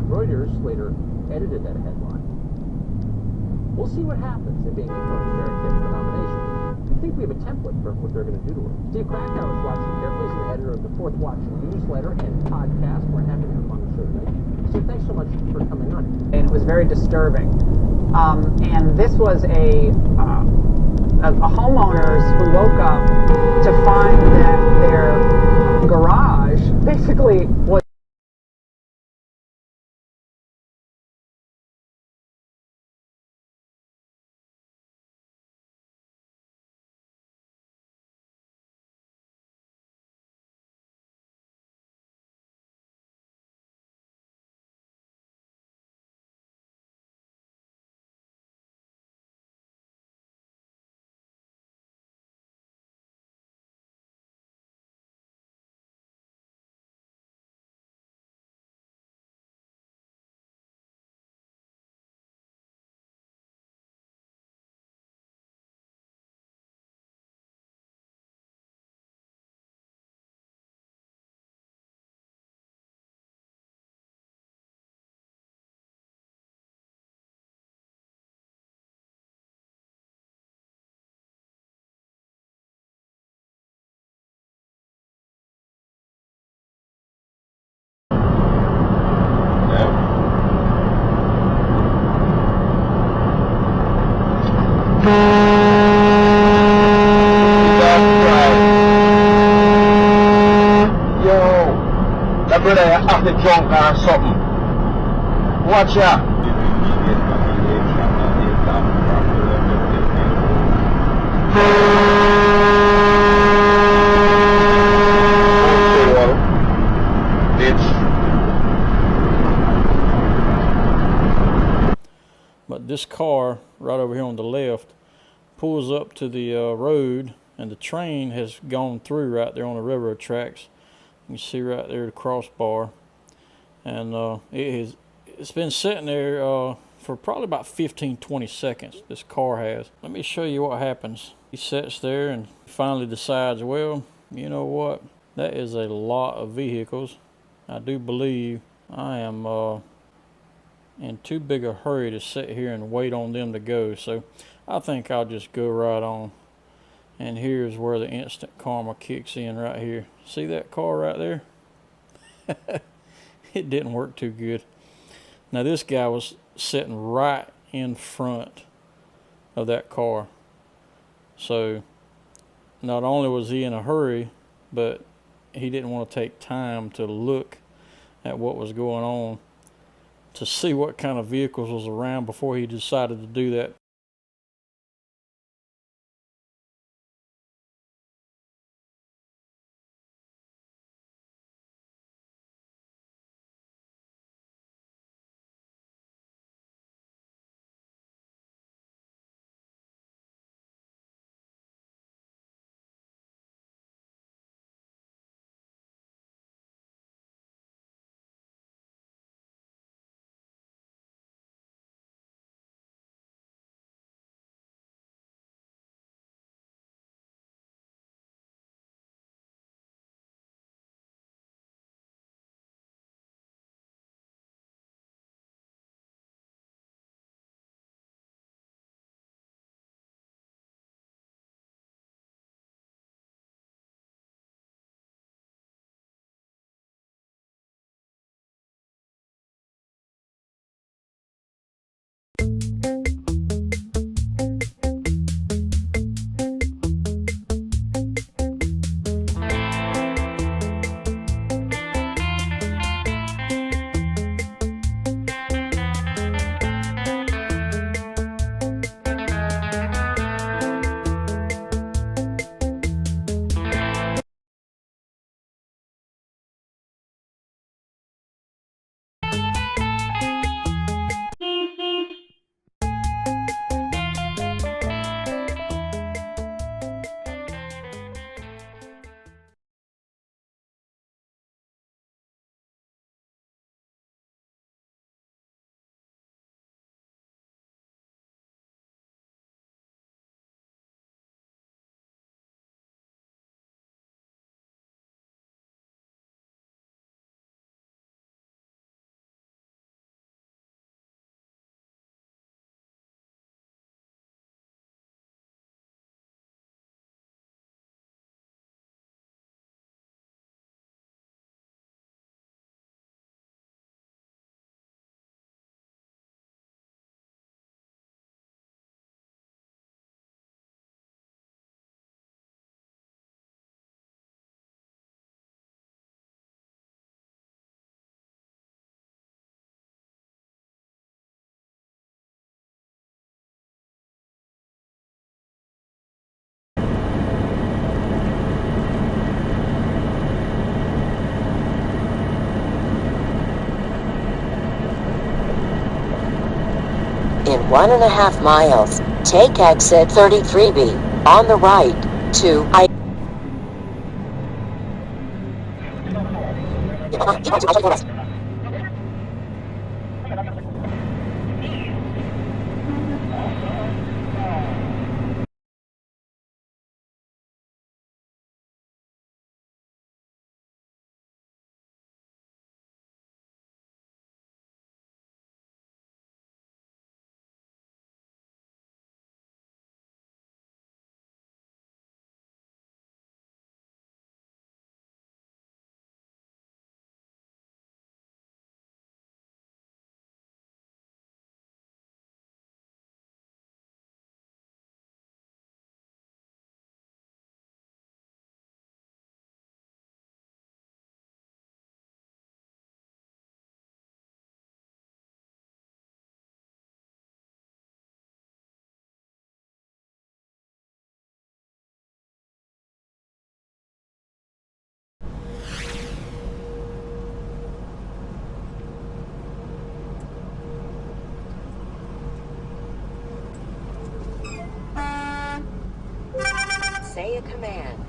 Reuters later edited that headline. We'll see what happens if Amy Coney Barrett gets the nomination. I think we have a template for what they're going to do to her. Steve Krakauer is watching carefully. He's the editor of the Fourth Watch newsletter and podcast. We're happy to have him on the show tonight. Steve, thanks so much for coming on. And it was very disturbing. And this was a homeowners who woke up to find that their garage basically was That brother have the drunk or something. Watch out. But this car right over here on the left pulls up to the road, and the train has gone through right there on the railroad tracks. You can see right there the crossbar, and it's been sitting there for probably about 15-20 seconds. This car has. Let me show you what happens. He sits there and finally decides, well, you know what, that is a lot of vehicles. I do believe I am in too big a hurry to sit here and wait on them to go, so I think I'll just go right on. And here's where the instant karma kicks in right here. See that car right there? It didn't work too good. Now this guy was sitting right in front of that car. So not only was he in a hurry, but he didn't want to take time to look at what was going on to see what kind of vehicles was around before he decided to do that. 1.5 miles. Take exit 33B on the right to I. Say a command.